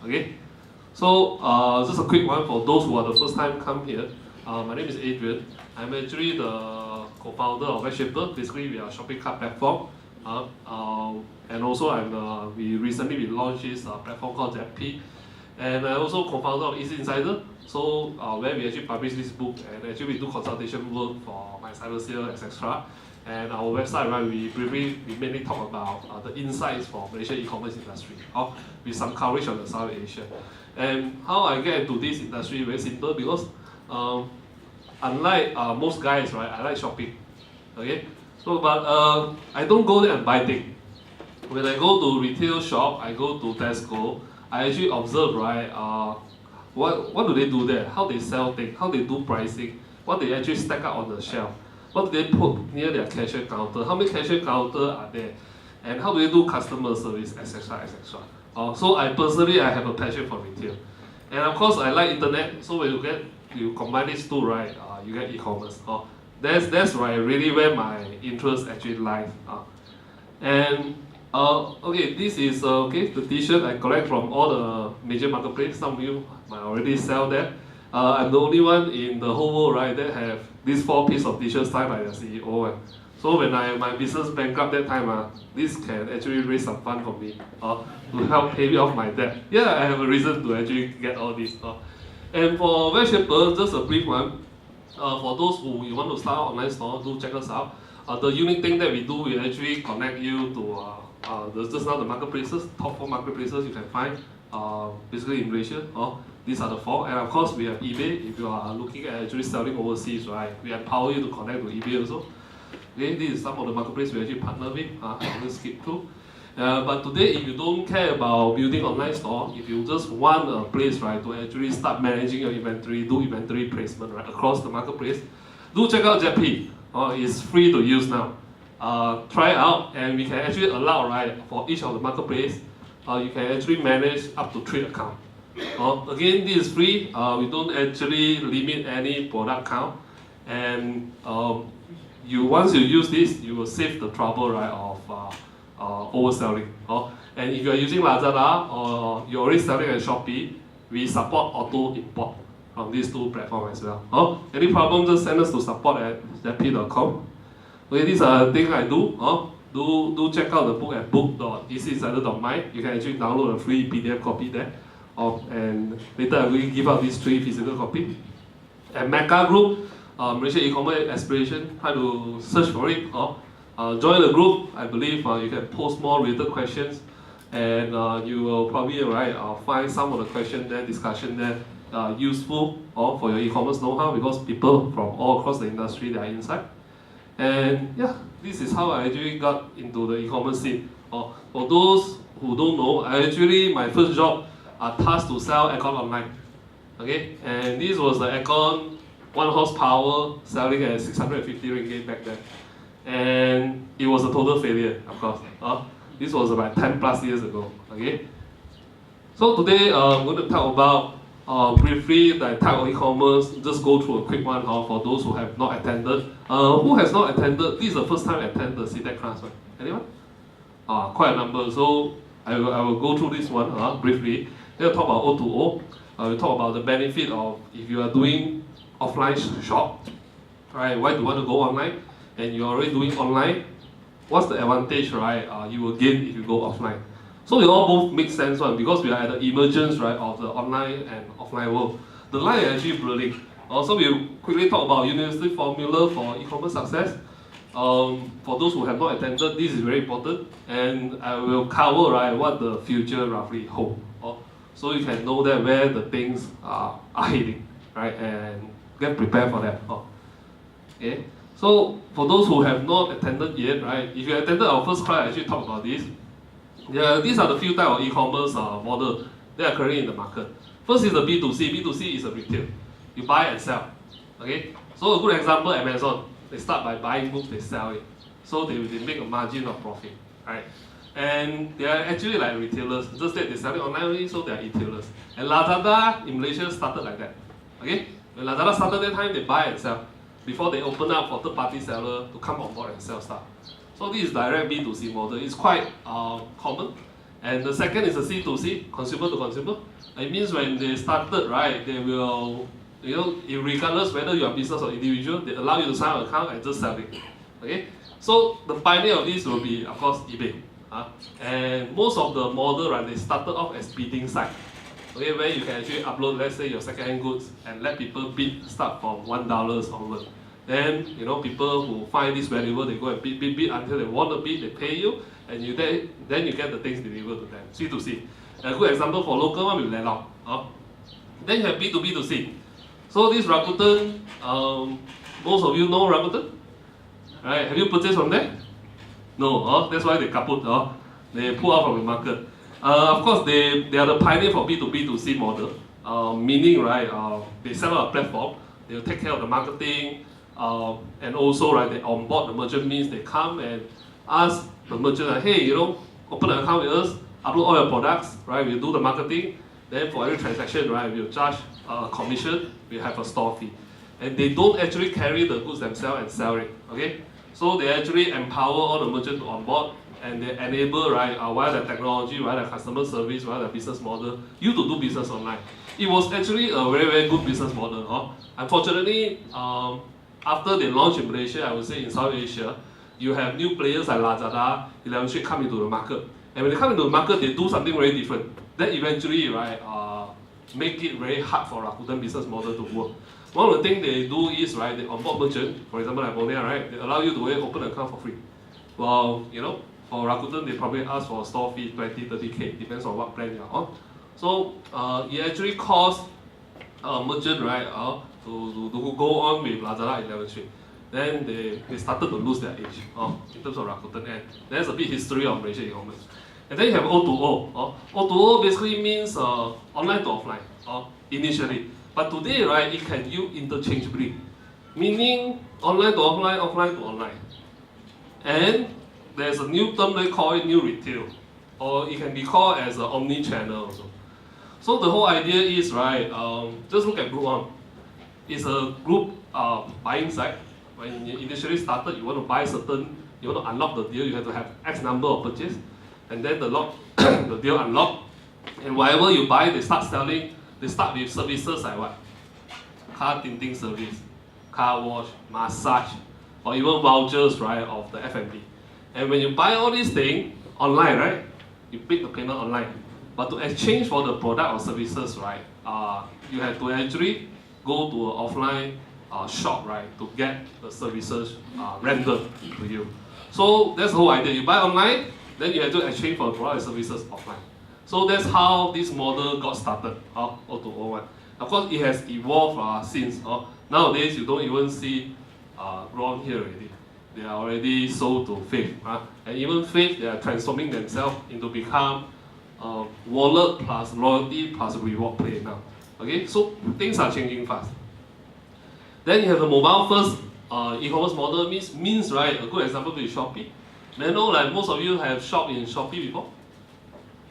Okay, so just a quick one for those who are the first time come here. My name is Adrian. I'm actually the co-founder of Webshaper. Basically, we are a shopping cart platform. And also, we recently launched this platform called ZP. And I also co-founder of ecInsider. So where we actually publish this book and actually we do consultation work for my cyber sale, etc. And our website, right, we mainly talk about the insights for Malaysia e-commerce industry, with some coverage on the South Asia. And how I get into this industry, very simple, because unlike most guys, right, I like shopping. Okay, so but I don't go there and buy things. When I go to retail shop, I go to Tesco, I actually observe, right, what do they do there, how they sell things, how they do pricing, what they actually stack up on the shelf, what do they put near their cashier counter, how many cashier counters are there, and how do they do customer service, etc. etc. So I personally have a passion for retail. And of course I like internet, so when you combine these two, right, you get e-commerce. That's right, really where my interest actually lies. And okay, this is the t-shirt I collect from all the major marketplaces. Some of you might already sell that. I'm the only one in the whole world, right, that have these 4 pieces of t-shirts signed by the CEO. So when my business bankrupt that time, this can actually raise some fund for me to help pay me off my debt. Yeah, I have a reason to actually get all this. And for Webshaper, just a brief one. For those who you want to start an online store, do check us out. The unique thing that we do, we actually connect you to just now the marketplaces, top 4 marketplaces you can find, basically in Malaysia. These are the 4, and of course we have eBay. If you are looking at actually selling overseas, right, we empower you to connect to eBay also. Okay, this is some of the marketplaces we actually partner with. I'll just skip through. But today, if you don't care about building online store, if you just want a place, right, to actually start managing your inventory, do inventory placement, right, across the marketplace, do check out ZP. It's free to use now. Try it out, and we can actually allow, right, for each of the marketplace, you can actually manage up to 3 accounts. Again, this is free. We don't actually limit any product count, and once you use this, you will save the trouble, right, of overselling. And if you are using Lazada or you're already selling at Shopee, we support auto import from these 2 platforms as well. Any problem, just send us to support@zp.com. Okay, these are things I do. Do check out the book at book.ecInsider.my. You can actually download a free PDF copy there. And later I'm going to give out these 3 physical copies. And Mecca Group, Malaysia e-commerce aspiration, try to search for it. Join the group. I believe you can post more related questions, and you will probably find some of the questions there, discussion there, useful for your e-commerce know-how, because people from all across the industry, they are inside. And yeah, this is how I actually got into the e-commerce scene. For those who don't know, my first job tasked to sell aircon online. Okay, and this was the aircon 1 horsepower selling at 650 ringgit back then. And it was a total failure, of course. This was about 10 plus years ago. Okay. So today I'm going to talk about briefly the type of e-commerce. Just go through a quick one for those who have not attended. Who has not attended? This is the first time I attend the SITEC class, right? Anyone? Quite a number. So I will go through this one briefly. Then I'll talk about O2O. We'll talk about the benefit of if you are doing offline shop. Right? Why do you want to go online? And you're already doing online, what's the advantage, right, you will gain if you go offline? So it all both make sense, one, because we are at the emergence, right, of the online and offline world. The line is actually blurring. So we'll quickly talk about university formula for e-commerce success. For those who have not attended, this is very important, and I will cover, right, what the future roughly holds. So you can know that where the things are heading, right, and get prepared for that. Okay. So for those who have not attended yet, right, if you attended our first class, I actually talked about this. These are the few types of e-commerce model that are currently in the market. First is the B2C. B2C is a retail. You buy and sell. Okay. So a good example, Amazon. They start by buying books, they sell it. So they make a margin of profit, right? And they are actually like retailers. Just that they sell it online only, so they are e-tailers. And Lazada in Malaysia started like that. Okay. When Lazada started that time, they buy and sell before they open up for third-party seller to come on board and sell stuff. So this is direct B2C model. It's quite common, And the second is a C2C, consumer to consumer. It means when they started, right, they will, regardless whether you are business or individual, they allow you to sign an account and just sell it. Okay? So the pioneer of this will be, of course, eBay. And most of the model, right, they started off as bidding site. Okay, where you can actually upload, let's say, your second-hand goods and let people bid, start from $1 onward. Then, people who find this valuable, they go and bid until they want to bid, they pay you, and then you get the things delivered to them. C2C. A good example for local one will let out. Then you have B2B2C. So this Rakuten, most of you know Rakuten? Right? Have you purchased from there? No, that's why they kaput. They pull out from the market. Of course, they are the pioneer for B2B2C model, meaning, right, they set up a platform, they'll take care of the marketing, and also, right, they onboard the merchant means they come and ask the merchant, hey, open an account with us, upload all your products, right, we'll do the marketing, then for every transaction, right, we'll charge a commission, we have a store fee. And they don't actually carry the goods themselves and sell it, okay? So they actually empower all the merchants to onboard, and they enable, right, via the technology, via the customer service, via the business model, you to do business online. It was actually a very, very good business model. Unfortunately, after they launched in Malaysia, I would say in South Asia, you have new players like Lazada, 11 Street come into the market. And when they come into the market, they do something very different. That eventually, right, make it very hard for Rakuten business model to work. One of the things they do is, right, they onboard merchant, for example, like Monia, right, they allow you to open an account for free. Well, for Rakuten, they probably ask for a store fee 20, 30K, depends on what plan you're on. So it actually costs a merchant, right, to go on with Lazada 11 Street. Then they started to lose their edge in terms of Rakuten. And there's a bit history of Malaysia e-commerce. And then you have O2O. O2O basically means online to offline initially. But today, right, it can use interchangeably, meaning online to offline, offline to online. And there's a new term they call it new retail, or it can be called as an omni-channel also. So the whole idea is, right, just look at Group 1. It's a group buying site. When you initially started, you want to buy you want to unlock the deal, you have to have X number of purchase, and then the deal unlocked, and whatever you buy, they start selling. They start with services like what? Car tinting service, car wash, massage, or even vouchers, right, of the F&B. And when you buy all these things online, right, you pick the payment online. But to exchange for the product or services, right, you have to actually go to an offline shop, right, to get the services rendered to you. So that's the whole idea. You buy online, then you have to exchange for the product and services offline. So that's how this model got started, O2O one. Of course, it has evolved since. Nowadays, you don't even see Ron here already. They are already sold to Faith. And even Faith, they are transforming themselves into become wallet plus loyalty plus reward play now. Okay, so things are changing fast. Then you have the mobile first e-commerce model means, right, a good example is Shopee. May I know, like most of you have shopped in Shopee before?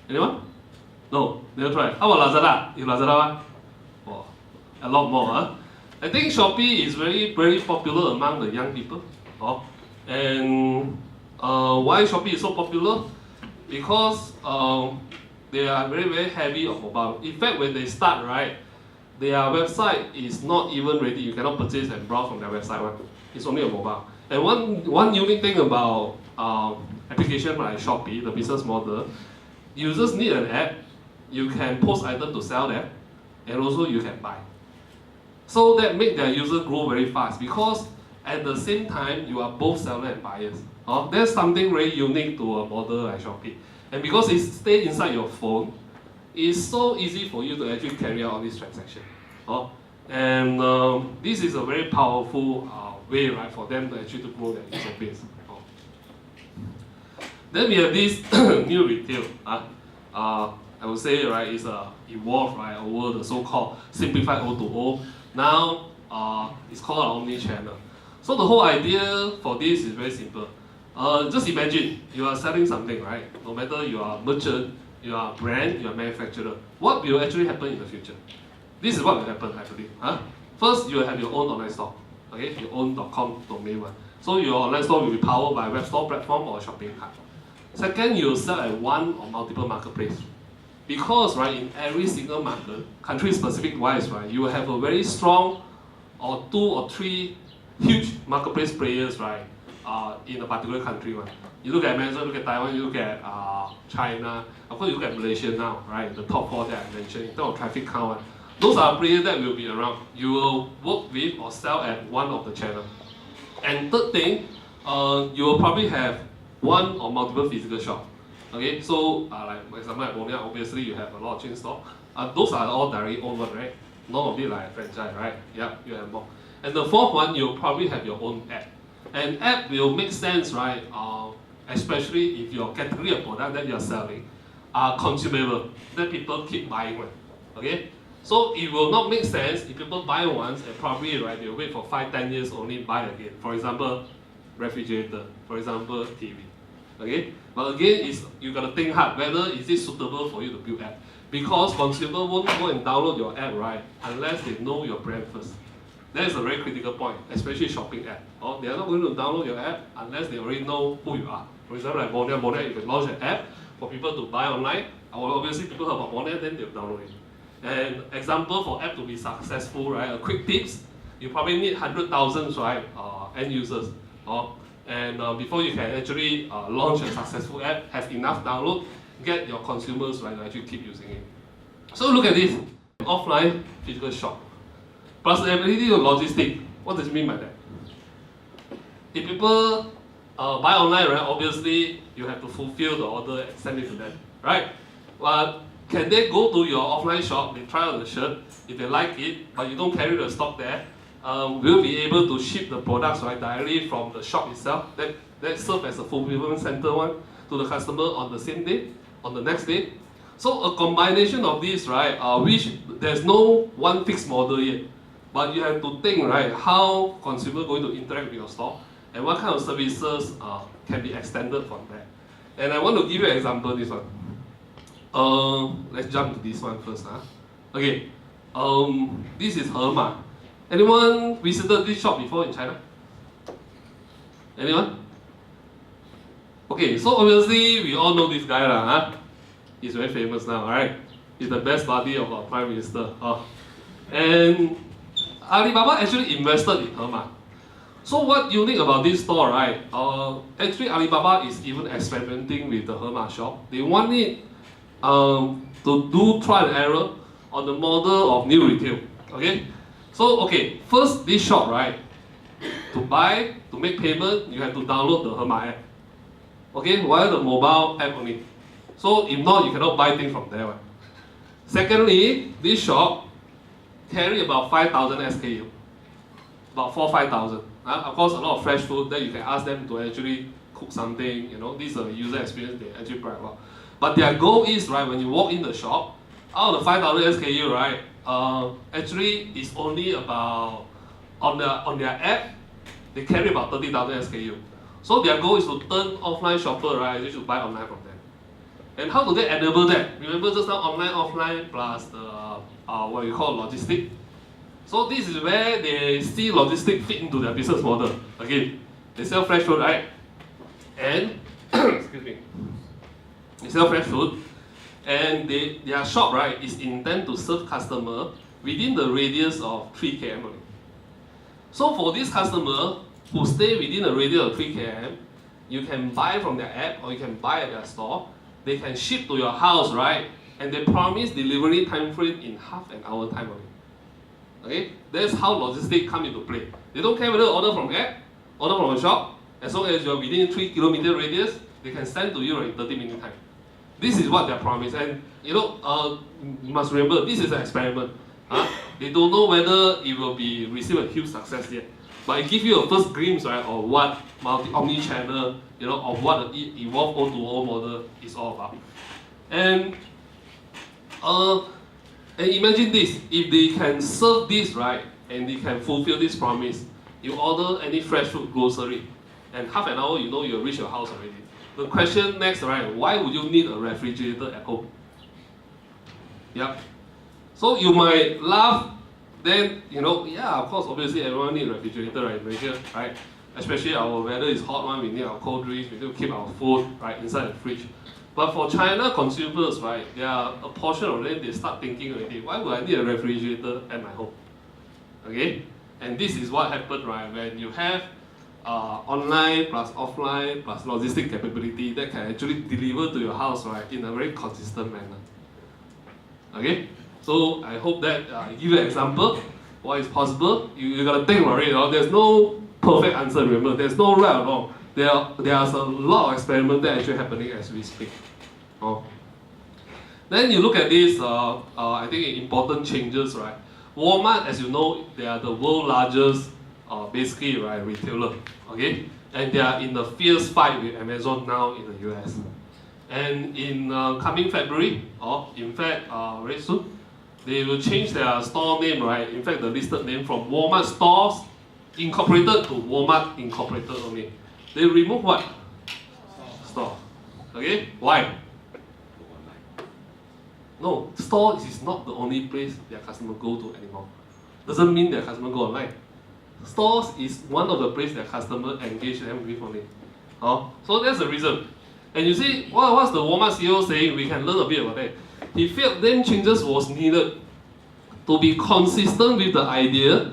Anyone? No, never tried. How about Lazada? You Lazada one? Oh, a lot more. I think Shopee is very, very popular among the young people. And why Shopee is so popular? Because they are very, very heavy on mobile. In fact, when they start, right, their website is not even ready. You cannot purchase and browse from their website. Right? It's only a mobile. And one unique thing about application like Shopee, the business model, users need an app. You can post items to sell them, and also you can buy. So that makes their user grow very fast because at the same time you are both seller and buyers. That's something very unique to a model like Shopee. And because it stays inside your phone, it's so easy for you to actually carry out this transaction. And this is a very powerful way, right, for them to actually to grow their user base. Then we have this new retail. I would say, right, it's evolved, right, over the so-called simplified O2O. Now it's called an omni-channel. So the whole idea for this is very simple. Just imagine you are selling something, right? No matter you are a merchant, you are a brand, you are a manufacturer. What will actually happen in the future? This is what will happen, I believe. First, you will have your own online store, okay? Your own .com domain one. So your online store will be powered by a web store platform or a shopping cart. Second, you will sell at one or multiple marketplace. Because right, in every single market, country specific wise, right, you will have a very strong or 2 or 3 huge marketplace players, right, in a particular country. Right. You look at America, look at Taiwan, you look at China, of course you look at Malaysia now, right, the top 4 that I mentioned in terms of traffic count. Those are players that will be around. You will work with or sell at one of the channels. And third thing, you will probably have one or multiple physical shops. Okay, so like for example at Monia, obviously you have a lot of chain store. Those are all directly owned one, right? None of it like franchise, right? Yeah, you have more. And the fourth one, you'll probably have your own app. And app will make sense, right? Especially if your category of product that you're selling are consumable, that people keep buying one. Okay? So it will not make sense if people buy once and probably right, they'll wait for 5-10 years only buy again. For example, refrigerator, for example, TV. Okay? But again, you gotta think hard whether is it suitable for you to build app. Because consumer won't go and download your app, right, unless they know your brand first. That is a very critical point, especially shopping app. Or they are not going to download your app unless they already know who you are. For example, like Monia, you can launch an app for people to buy online. Obviously, people heard about Monia, then they'll download it. And example for app to be successful, right? A quick tips, you probably need 100,000 right, end users. And before you can actually launch a successful app, have enough download, get your consumers right, to actually keep using it. So look at this, offline physical shop. Plus the ability to logistic. What does it mean by that? If people buy online, right, obviously you have to fulfill the order and send it to them, right? But can they go to your offline shop, they try on the shirt, if they like it, but you don't carry the stock there, we'll be able to ship the products right, directly from the shop itself, that serves as a fulfillment center one to the customer on the same day, on the next day. So a combination of these, right, which there's no one fixed model yet, but you have to think, right, how consumer going to interact with your store and what kind of services can be extended from there. And I want to give you an example, this one. Let's jump to this one first. Okay, this is Hema. Anyone visited this shop before in China? Anyone? Okay, so obviously we all know this guy. He's very famous now, right? He's the best buddy of our Prime Minister. And Alibaba actually invested in Hema. So what unique about this store, right? Actually Alibaba is even experimenting with the Hema shop. They want it to do trial and error on the model of new retail. Okay? So okay, first this shop, right? To buy, to make payment, you have to download the Hema app. Okay, via the mobile app only. So if not, you cannot buy things from there. Right? Secondly, this shop carry about 5,000 SKU. About 4,000-5,000. Of course, a lot of fresh food that you can ask them to actually cook something. You know, this is a user experience they actually brag about. But their goal is, right, when you walk in the shop, out of the 5,000 SKU, right, actually it's only about, on their app, they carry about 30,000 SKU. So their goal is to turn offline shopper, right, they should buy online from them. And how do they enable that? Remember just now, online, offline, plus the, what we call logistic. So this is where they see logistic fit into their business model. Again, they sell fresh food, right? And, excuse me, they sell fresh food, and their shop, right, is intended to serve customer within the radius of 3 km only. So for this customer who stay within a radius of 3 km, you can buy from their app or you can buy at their store. They can ship to your house, right? And they promise delivery time frame in half an hour time only. Okay, that's how logistics come into play. They don't care whether order from app, order from a shop. As long as you're within 3 km radius, they can send to you in 30-minute time. This is what they promise, and you know, you must remember this is an experiment. They don't know whether it will be receive a huge success yet, but it gives you a first glimpse, right, of what omni-channel, you know, of what the evolved O2O model is all about. And imagine this, if they can serve this, right, and they can fulfill this promise, you order any fresh food, grocery, and half an hour, you know, you'll reach your house already. The question next, right, why would you need a refrigerator at home? Yep. So you might laugh, then, you know, yeah, of course, obviously everyone needs a refrigerator, right, in Malaysia, right? Especially our weather is hot one, we need our cold drinks, we need to keep our food right inside the fridge. But for China consumers, right, there are a portion of them, they start thinking already, why would I need a refrigerator at my home? Okay? And this is what happened, right, when you have online plus offline plus logistic capability that can actually deliver to your house, right, in a very consistent manner. Okay? So I hope that I give you an example what is possible. You gotta think about it. There's no perfect answer, remember. There's no right or wrong. There's a lot of experiments that are actually happening as we speak. Then you look at this, I think important changes, right? Walmart, as you know, they are the world's largest, basically, right, retailer. Okay? And they are in a fierce fight with Amazon now in the US. And in coming February, or in fact, very soon, they will change their store name, right? In fact, the listed name from Walmart Stores Incorporated to Walmart Incorporated only. They remove what? Store. Okay? Why? No, store is not the only place their customer go to anymore. Doesn't mean their customer go online. Stores is one of the places their customer engage them with only. So that's the reason. And you see, what's the Walmart CEO saying? We can learn a bit about that. He felt them changes was needed to be consistent with the idea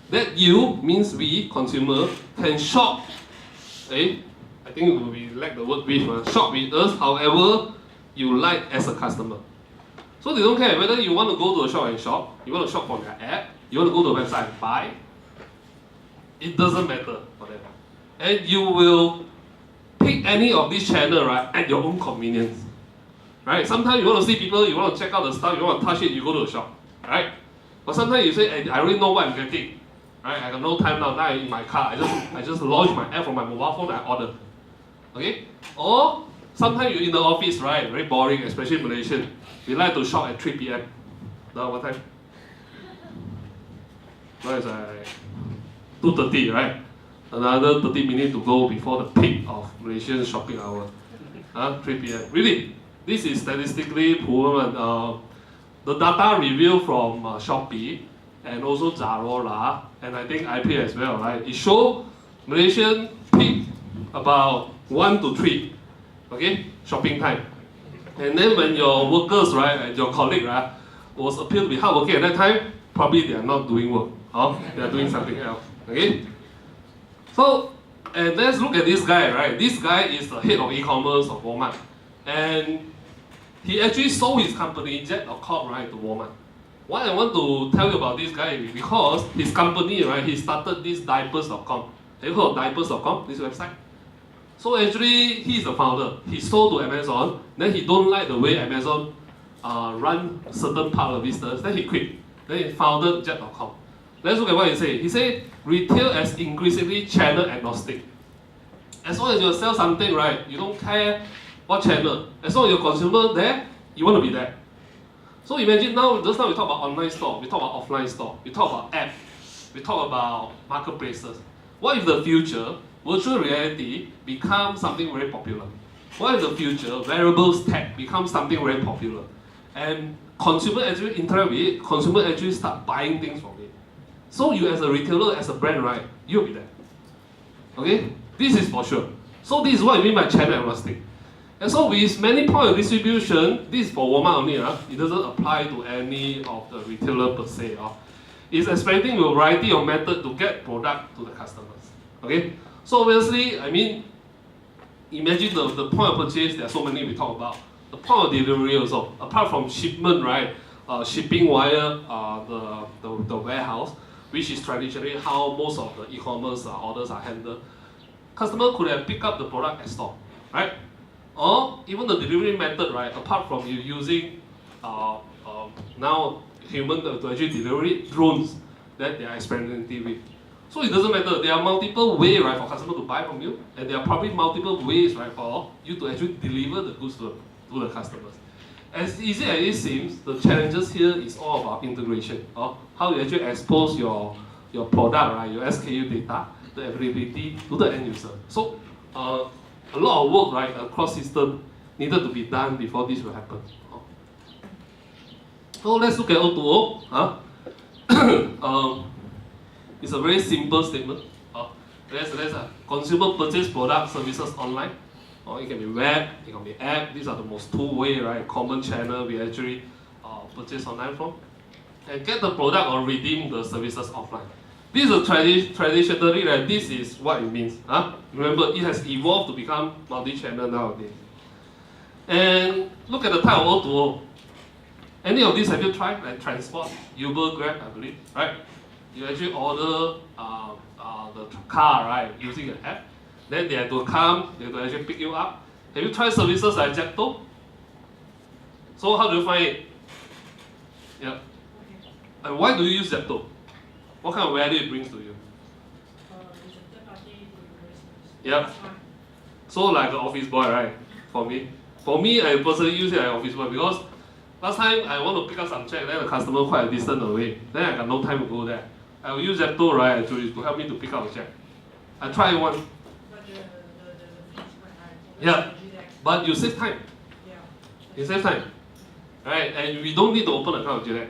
that you, means we, consumer, can shop. I think we lack the word with, shop with us however you like as a customer. So they don't care whether you want to go to a shop and shop, you want to shop from their app, you want to go to a website and buy. It doesn't matter for them. And you will pick any of these channels, right, at your own convenience. Right? Sometimes you want to see people, you want to check out the stuff, you want to touch it, you go to the shop. Right? But sometimes you say, I already know what I'm getting. Right? I got no time now I'm in my car. I just launch my app from my mobile phone and I order. Okay? Or sometimes you're in the office, right? Very boring, especially Malaysian. We like to shop at 3 p.m. Now what time? Now it's like 2:30, right? Another 30 minutes to go before the peak of Malaysian shopping hour. 3 p.m. Really? This is statistically proven. The data revealed from Shopee and also Zalora, and I think IP as well, right? It shows Malaysian peak about 1 to 3, okay, shopping time. And then when your workers, right, and your colleague, right, was appear to be hardworking at that time, probably they are not doing work, they are doing something else, okay? So, and let's look at this guy, right? This guy is the head of e-commerce of Walmart, and he actually sold his company, Jet.com, right, to Walmart. Why I want to tell you about this guy is because his company, right, he started this diapers.com. Have you heard of diapers.com, this website? So actually, he's the founder. He sold to Amazon, then he don't like the way Amazon run certain part of the business, then he quit. Then he founded Jet.com. Let's look at what he said. He said, retail as increasingly channel agnostic. As long as you sell something, right, you don't care what channel. As long as your consumer there, you want to be there. So imagine now, just now we talk about online store, we talk about offline store, we talk about app, we talk about marketplaces. What if the future, virtual reality becomes something very popular? What if the future, wearables tech becomes something very popular? And consumer actually interact with it, consumer actually start buying things from it. So you as a retailer, as a brand, right, you'll be there. Okay? This is for sure. So this is what I mean by channel agnostic. And so with many points of distribution, this is for Walmart only, it doesn't apply to any of the retailer per se. It's expanding a variety of methods to get product to the customers. Okay? So obviously, I mean, imagine the point of purchase, there are so many we talk about. The point of delivery also, apart from shipment, right? Shipping via the warehouse, which is traditionally how most of the e-commerce orders are handled. Customer could have picked up the product at store, right? Or even the delivery method, right? Apart from you using now human to actually deliver drones that they are experimenting with. So it doesn't matter. There are multiple ways, right, for customer to buy from you, and there are probably multiple ways, right, for you to actually deliver the goods to the customers. As easy as it seems, the challenges here is all about integration. How you actually expose your product, right, your SKU data, the availability to the end user. So a lot of work, right, across system needed to be done before this will happen. So let's look at O2O. It's a very simple statement. There's a consumer purchase product services online. Or it can be web, it can be app. These are the most two-way, right? Common channel we actually purchase online from. And get the product or redeem the services offline. This is traditionally, right? This is what it means. Huh? Remember, it has evolved to become multi-channel nowadays. And look at the type of O2O. Any of these have you tried? Like transport, Uber, Grab, I believe, right? You actually order the car, right, using an app. Then they have to come, they have to actually pick you up. Have you tried services like Zepto? So how do you find it? Yeah. And why do you use Zepto? What kind of value it brings to you? It's a third-party delivery service. Yeah. So like an office boy, right? For me, I personally use it like office boy because last time I want to pick up some check, then the customer quite a distance away. Then I got no time to go there. I will use Zepto, right, actually, to help me to pick up a check. I tried it once. But the fee is quite high. Yeah. But you save time. Yeah. You save time. Right? And we don't need to open an account with GDEX.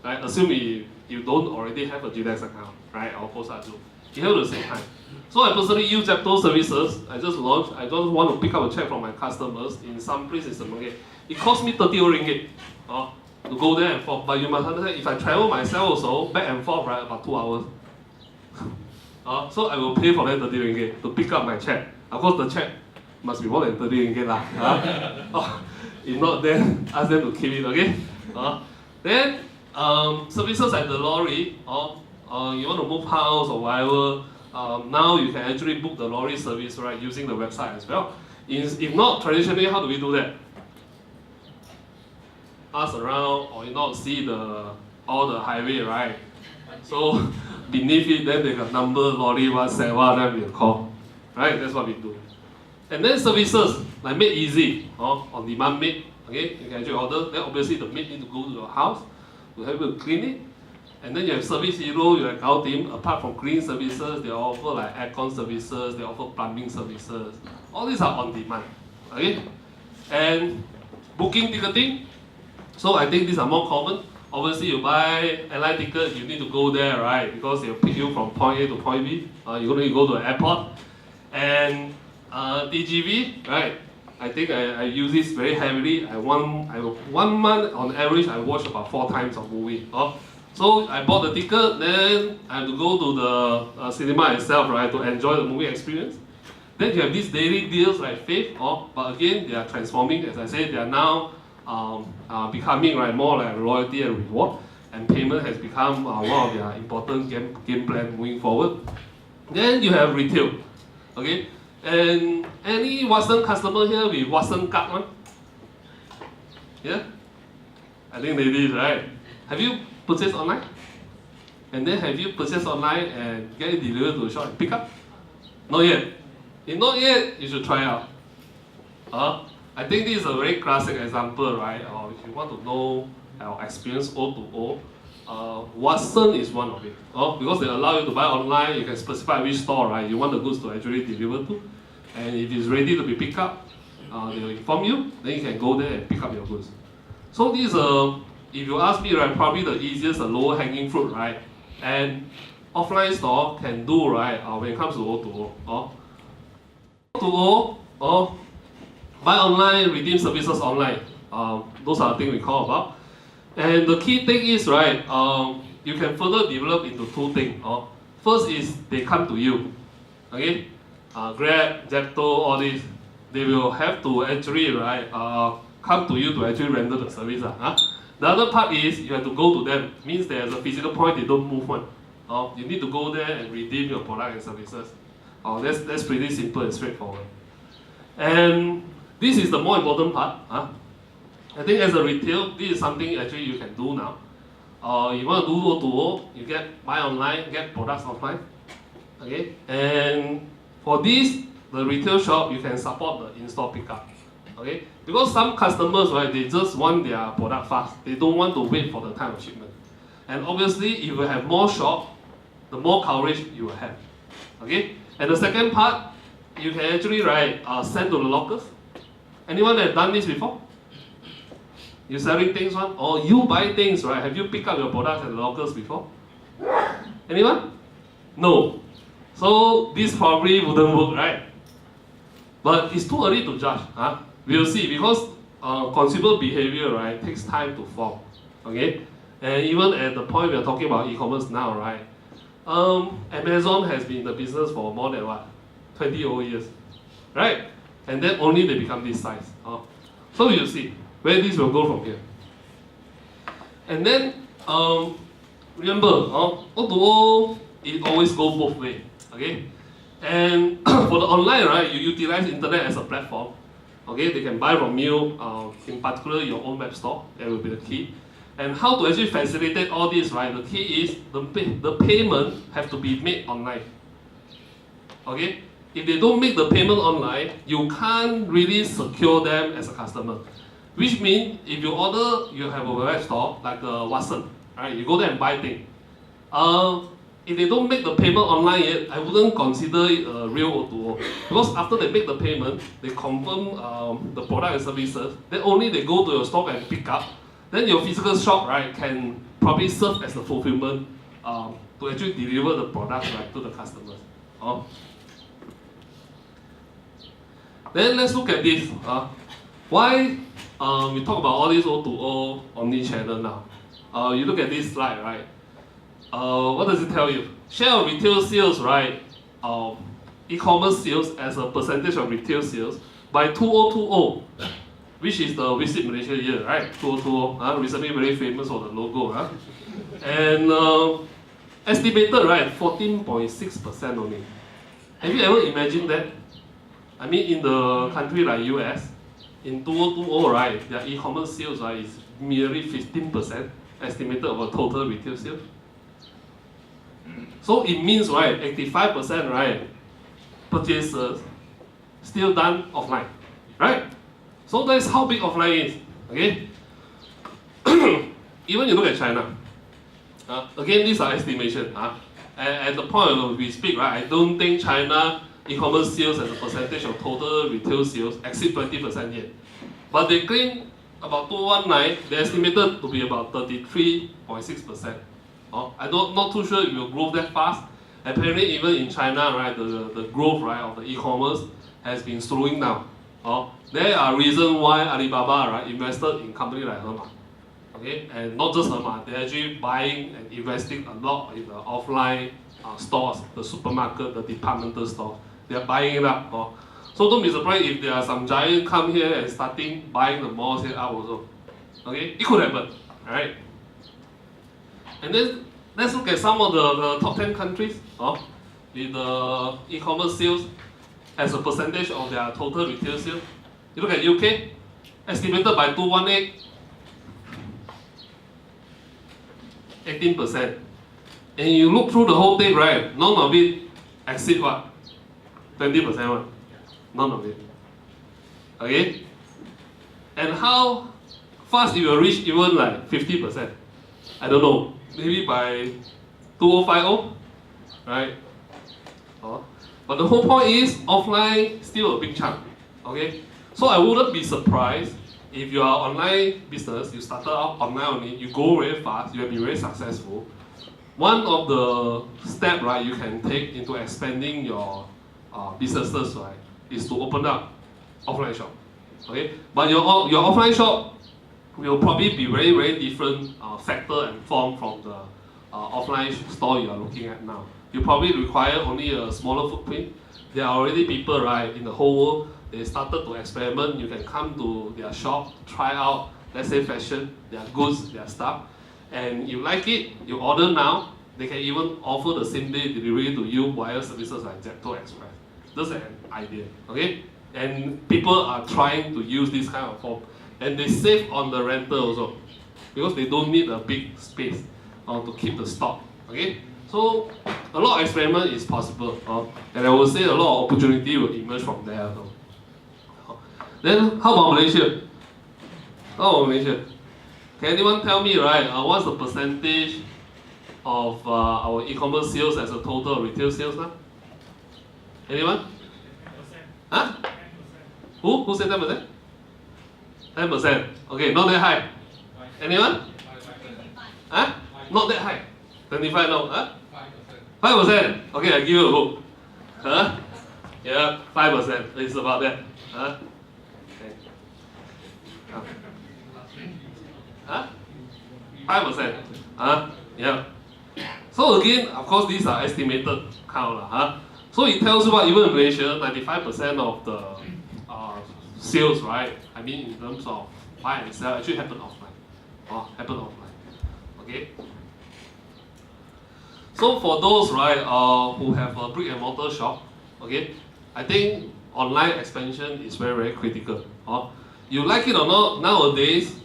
Right? Assume you don't already have a GDEX account, right? Or PostAzu. You have to save time. So I personally use Zepto services. I just want to pick up a check from my customers in some place in Semangat. It cost me 30 ringgit to go there and forth. But you must understand, if I travel myself also, back and forth, right, about 2 hours. So I will pay for that 30 ringgit to pick up my check. Of course, the check must be more than 30 ringgit lah. If not, then ask them to keep it, okay? Then services like the lorry, you want to move house or whatever. Now you can actually book the lorry service, right, using the website as well. If not, traditionally, how do we do that? Ask around, or see all the highway, right? So beneath it, then they got number, lorry 171, then we call. Right? That's what we do. And then services, like Made Easy, on demand made, okay? You can actually order. Then obviously the maid need to go to your house to help you clean it. And then you have Service Hero, you have our team. Apart from cleaning services, they offer like aircon services, they offer plumbing services. All these are on demand, okay? And booking ticketing. So I think these are more common. Obviously, you buy airline ticket, you need to go there, right? Because they'll pick you from point A to point B. You're going to go to the airport. And TGV, right? I think I use this very heavily. One month on average, I watch about 4 times of movie. So I bought the ticket, then I have to go to the cinema itself, right, to enjoy the movie experience. Then you have these daily deals like Faith, but again, they are transforming. As I said, they are now becoming more like loyalty and reward, and payment has become one of their important game plan moving forward. Then you have retail, okay? And any Watson customer here with Watson card one? Yeah? I think they did, right? Have you purchased online? And then have you purchased online and get it delivered to the shop and pick up? Not yet. If not yet, you should try out. I think this is a very classic example, right? If you want to know our experience O2O, Watson is one of it. Because they allow you to buy online, you can specify which store, right, you want the goods to actually deliver to. And if it's ready to be picked up, they will inform you, then you can go there and pick up your goods. So this if you ask me, right, probably the easiest and lower hanging fruit, right? And offline store can do, right, when it comes to O2O. O2O, buy online, redeem services online. Those are the things we call about. And the key thing is, right, you can further develop into 2 things. First is they come to you. Okay? Grab, Zepto, all these, they will have to actually, right, come to you to actually render the service. The other part is you have to go to them. Means there's a physical point, they don't move one. You need to go there and redeem your product and services. That's pretty simple and straightforward. And this is the more important part. I think as a retail, this is something actually you can do now. You want to do O2O, you get buy online, get products offline. Okay? And for this, the retail shop, you can support the in-store pickup. Okay? Because some customers, right, they just want their product fast. They don't want to wait for the time of shipment. And obviously, if you have more shop, the more coverage you will have. Okay? And the second part, you can actually, right, send to the lockers. Anyone that done this before? You selling things one? Or you buy things, right? Have you picked up your products at the lockers before? Anyone? No. So this probably wouldn't work, right? But it's too early to judge. Huh? We'll see, because consumer behavior, right, takes time to form. Okay? And even at the point we're talking about e-commerce now, right? Amazon has been in the business for more than what? 20 over years. Right? And then only they become this size. So you'll see where this will go from here. And then remember, O2O, it always goes both ways. Okay? And for the online, right, you utilize internet as a platform. Okay, they can buy from you, in particular your own web store. That will be the key. And how to actually facilitate all this, right? The key is the payment have to be made online. Okay? If they don't make the payment online, you can't really secure them as a customer. Which means if you order, you have a web store like Watson, right? You go there and buy things. If they don't make the payment online yet, I wouldn't consider it a real O2O. Because after they make the payment, they confirm the product and services, then only they go to your store and pick up. Then your physical shop, right, can probably serve as the fulfillment to actually deliver the products, right, to the customers. Then let's look at this. Why we talk about all this O2O omni-channel now? You look at this slide, right? What does it tell you? Share of retail sales, right? E-commerce sales as a percentage of retail sales by 2020, which is the Visit Malaysia year, right? 2020, recently very famous for the logo. And estimated, right, 14.6% only. Have you ever imagined that? I mean, in the country like US, in 2020, right, their e-commerce sales, right, is merely 15% estimated of a total retail sales. So it means, right, 85%, right, purchases still done offline, right? So that's how big offline is, okay? Even you look at China. Again, these are estimations. At the point we speak, right, I don't think China e-commerce sales as a percentage of total retail sales exceed 20% yet. But they claim about 2019, they estimated to be about 33.6%. I'm not too sure if it will grow that fast. Apparently, even in China, right, the growth, right, of the e-commerce has been slowing down. There are reasons why Alibaba, right, invested in company like Hema. Okay, and not just Hema, they're actually buying and investing a lot in the offline stores, the supermarket, the departmental stores. They're buying it up. So don't be surprised if there are some giant come here and starting buying the malls here up also. Okay, it could happen, right? And then let's look at some of the top 10 countries with the e-commerce sales as a percentage of their total retail sales. You look at UK, estimated by 2018, 18%. And you look through the whole thing, right? None of it exceed what? 20%, what? None of it. Okay? And how fast it will reach even like 50%? I don't know. Maybe by 2050, right? But the whole point is offline still a big chunk. Okay? So I wouldn't be surprised if you are online business, you started out online only, you go very fast, you have been very successful. One of the steps, right, you can take into expanding your businesses, right, is to open up offline shop. Okay, but your offline shop will probably be very, very different factor and form from the offline store you are looking at now. You probably require only a smaller footprint. There are already people, right, in the whole world. They started to experiment. You can come to their shop, try out, let's say fashion, their goods, their stuff, and you like it, you order now. They can even offer the same day delivery to you via services like Zepto Express. That's an idea, okay? And people are trying to use this kind of form, and they save on the rental also, because they don't need a big space to keep the stock, okay? So a lot of experiment is possible, and I would say a lot of opportunity will emerge from there. Then how about Malaysia? How about Malaysia? Can anyone tell me, right, what's the percentage of our e-commerce sales as a total retail sales now? Anyone? 10%. Huh? 10%. Who said 10%? 10%. Okay, not that high. Anyone? 5%. Huh? Not that high. 25 now. Huh? 5%. 5%. Okay, I give you a hope. Huh? Yeah, 5%. It's about that. Huh? Okay. Huh? 5%. Huh? Yeah. So again, of course, these are estimated count. Huh? So it tells you what, even in Malaysia, 95% of the sales, right? I mean, in terms of buy and sell, actually happen offline. Happen offline. Okay? So for those, right, who have a brick and mortar shop, okay, I think online expansion is very, very critical. You like it or not, nowadays,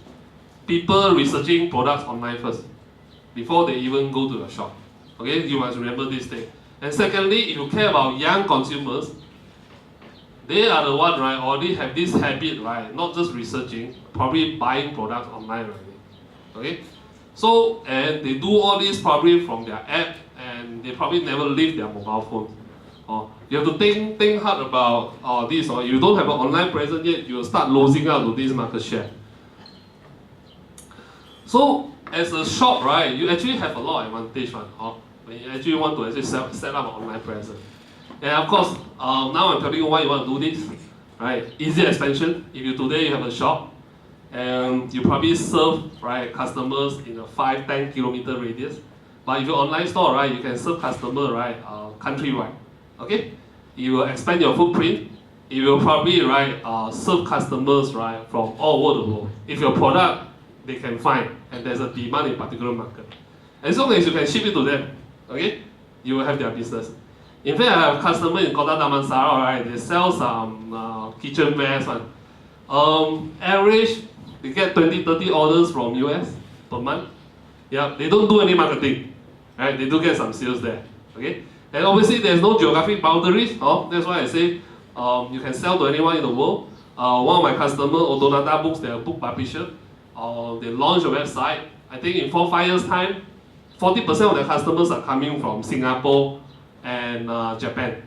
people researching products online first, before they even go to the shop. Okay, you must remember this thing. And secondly, if you care about young consumers, they are the one, right, already have this habit, right, not just researching, probably buying products online already. Okay? So, and they do all this probably from their app, and they probably never leave their mobile phone. You have to think hard about this, or you don't have an online presence yet, you will start losing out to this market share. So, as a shop, right, you actually have a lot of advantage, when you actually want to actually set up an online presence. And of course, now I'm telling you why you want to do this, right? Easy expansion. If you today you have a shop, and you probably serve, right, customers in a 5-10 kilometer radius. But if you're online store, right, you can serve customer, right, countrywide. Okay, you will expand your footprint. You will probably, right, serve customers, right, from all over the world. If your product they can find and there's a demand in particular market, as long as you can ship it to them, okay, you will have their business. In fact, I have a customer in Kota Damansara, right? They sell some kitchenwares. Average, they get 20-30 orders from US per month. Yeah, they don't do any marketing, right? They do get some sales there, okay? And obviously, there's no geographic boundaries. That's why I say you can sell to anyone in the world. One of my customers, Odonata Books, they're a book publisher. They launched a website. I think in 4-5 years' time, 40% of their customers are coming from Singapore and Japan.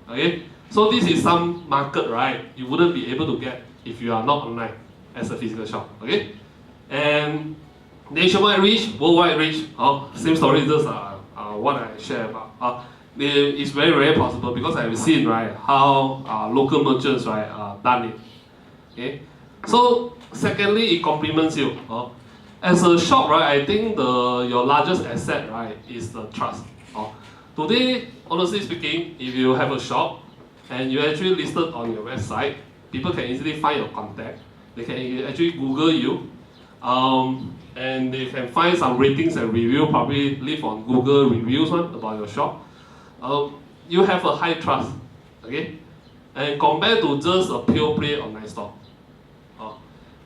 Okay, so this is some market, right? You wouldn't be able to get if you are not online as a physical shop. Okay, and nationwide reach, worldwide reach. Same story. Just what I share about. It's very, very possible because I've seen, right, how local merchants, right, done it. Okay, so secondly, it complements you. As a shop, right, I think your largest asset, right, is the trust. Today, honestly speaking, if you have a shop and you actually listed on your website, people can easily find your contact. They can actually Google you, and they can find some ratings and review, probably leave on Google reviews about your shop. You have a high trust, okay? And compared to just a pure play online store.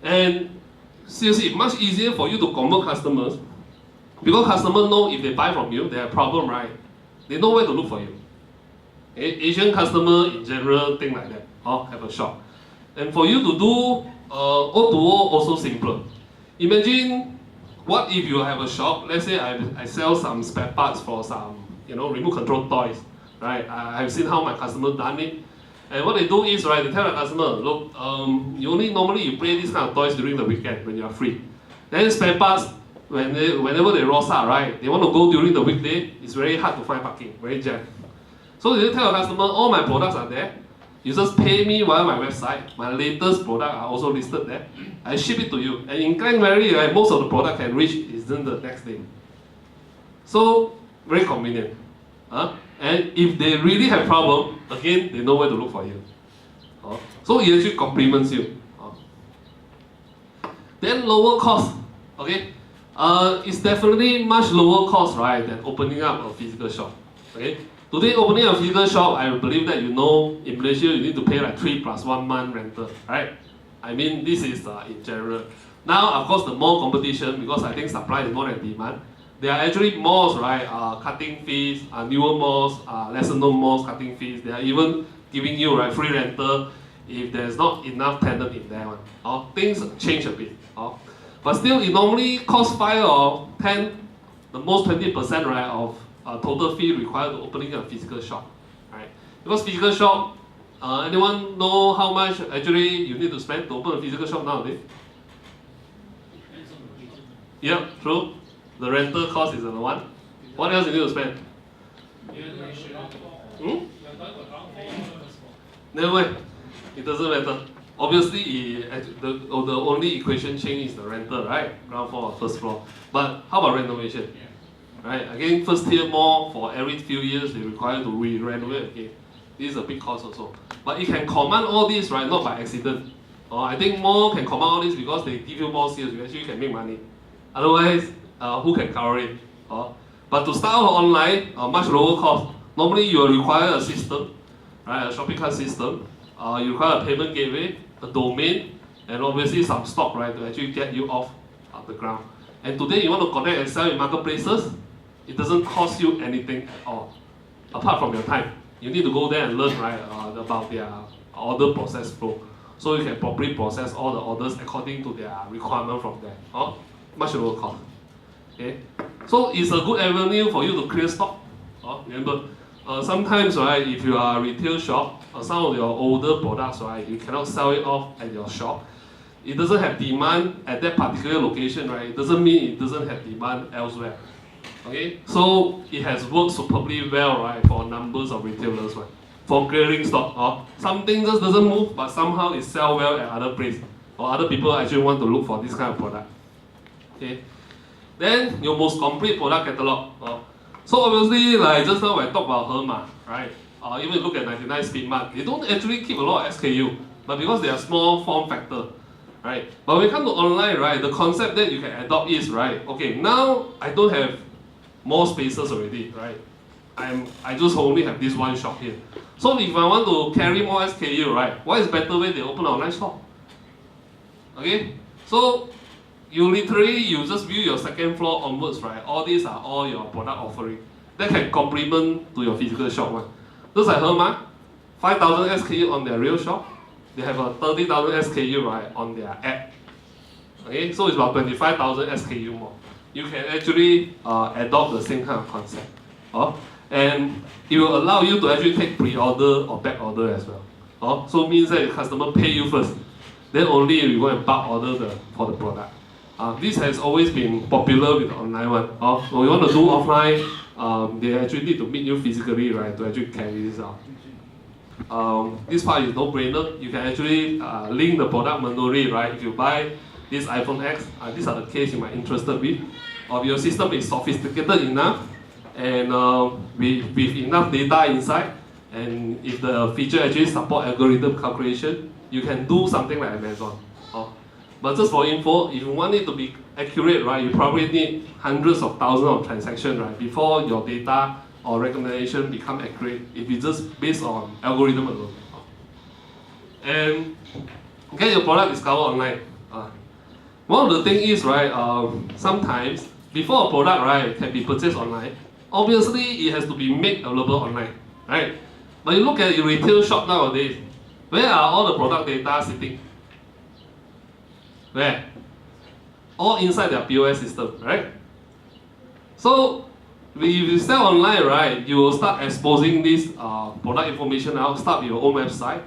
And seriously, much easier for you to convert customers because customers know if they buy from you, they have a problem, right? They know where to look for you. Asian customer in general think like that. Have a shop. And for you to do O2O also simpler. Imagine what if you have a shop, let's say I sell some spare parts for some remote control toys. Right? I've seen how my customer done it. And what they do is, right, they tell the customer, look, you only normally you play these kind of toys during the weekend when you are free. Then spare parts, whenever they roll out, right, they want to go during the weekday, it's very hard to find parking, very jam. So they tell the customer, all my products are there. You just pay me via my website. My latest product are also listed there. I ship it to you. And in Klang Valley, right, most of the product can reach within the next day. So very convenient. And if they really have problem, again, they know where to look for you. So it actually complements you. Then lower cost. Okay, it's definitely much lower cost, right, than opening up a physical shop. Okay, today opening a physical shop, I believe that in Malaysia you need to pay like 3 + 1 month rental, right? I mean this is in general. Now of course the more competition because I think supply is more than demand. There are actually malls, right, cutting fees, newer malls, lesser known malls cutting fees. They are even giving you, right, free rental if there's not enough tenant in there. Things change a bit. But still, it normally costs 5 or 10, the most 20%, right, of total fee required to opening a physical shop, right? Because physical shop, anyone know how much actually you need to spend to open a physical shop nowadays? Yeah, true. The rental cost is the one. What else you need to spend? Hmm? Never mind. It doesn't matter. Obviously, the only equation change is the rental, right? Ground floor or first floor. But how about renovation? Right? Again, first tier mall, for every few years, they require to renovate again. This is a big cost also. But it can command all this, right? Not by accident. I think mall can command all this because they give you more sales. You actually can make money. Otherwise, who can cover it? But to start out online, much lower cost. Normally, you will require a system, right? A shopping cart system. You require a payment gateway, a domain, and obviously some stock, right, to actually get you off the ground. And today, you want to connect and sell in marketplaces, it doesn't cost you anything at all, apart from your time. You need to go there and learn, right, about their order process flow, so you can properly process all the orders according to their requirement from there. Much lower cost. Okay, so it's a good avenue for you to clear stock. Remember, sometimes, right, if you are a retail shop, some of your older products, right, you cannot sell it off at your shop. It doesn't have demand at that particular location, right? It doesn't mean it doesn't have demand elsewhere. Okay, so it has worked superbly well, right, for numbers of retailers, right, for clearing stock. Something just doesn't move, but somehow it sells well at other places, or other people actually want to look for this kind of product. Okay, then your most complete product catalog. So obviously, like just now when I talk about Herma, right? Even look at 99 Speedmart, they don't actually keep a lot of SKU, but because they are small form factor, right? But when it comes to online, right, the concept that you can adopt is, right, okay, now I don't have more spaces already, right? I just only have this one shop here. So if I want to carry more SKU, right, what is better way they open an online store? Okay, so you just view your second floor onwards, right? All these are all your product offering that can complement to your physical shop one. Just like Herma, 5,000 SKU on their real shop, they have a 30,000 SKU, right, on their app. Okay, so it's about 25,000 SKU more. You can actually adopt the same kind of concept. And it will allow you to actually take pre-order or back order as well. So it means that the customer pay you first, then only you go and bulk order for the product. This has always been popular with the online one. So you want to do offline, they actually need to meet you physically, right, to actually carry this out. This part is no-brainer. You can actually link the product manually, right? If you buy this iPhone X, these are the case you might be interested with. Or if your system is sophisticated enough, and with enough data inside, and if the feature actually support algorithm calculation, you can do something like Amazon. But just for info, if you want it to be accurate, right, you probably need hundreds of thousands of transactions, right, before your data or recommendation become accurate if it's just based on algorithm alone. And get your product discovered online. One of the things is, right, sometimes before a product, right, can be purchased online, obviously it has to be made available online, right? But you look at your retail shop nowadays, where are all the product data sitting? Where? All inside their POS system, right? So if you sell online, right, you will start exposing this product information out. Start with your own website,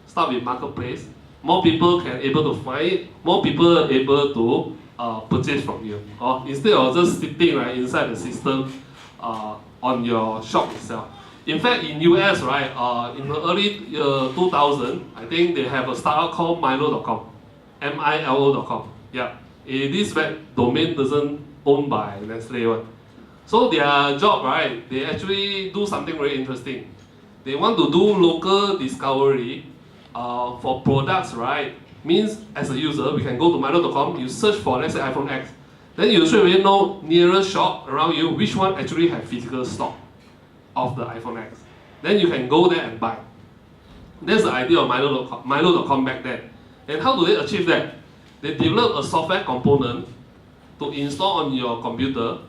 start with marketplace. More people can able to find it. More people are able to purchase from you. Instead of just sitting right inside the system on your shop itself. In fact, in US, right, in the early 2000, I think they have a startup called Milo.com, Milo.com. Yeah, this web domain doesn't owned by Nestle one. So their job, right, they actually do something very interesting. They want to do local discovery for products, right? Means as a user, we can go to Milo.com, you search for, let's say, iPhone X. Then you straight away know nearest shop around you, which one actually have physical stock of the iPhone X. Then you can go there and buy. That's the idea of Milo.com back then. And how do they achieve that? They develop a software component to install on your computer,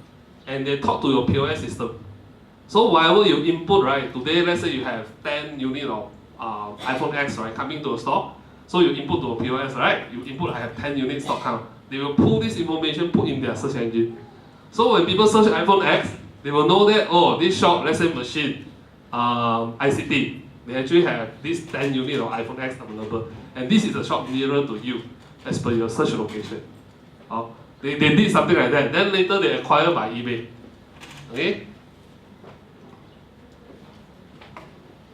and they talk to your POS system. So whatever you input, right, today let's say you have 10 units of iPhone X, right, coming to a store. So you input to a POS, right? You input, I have 10 units stock count. They will pull this information, put in their search engine. So when people search iPhone X, they will know that, oh, this shop, let's say machine, ICT, they actually have this 10 units of iPhone X available. And this is the shop nearer to you, as per your search location. They did something like that. Then later they acquired by eBay. Okay?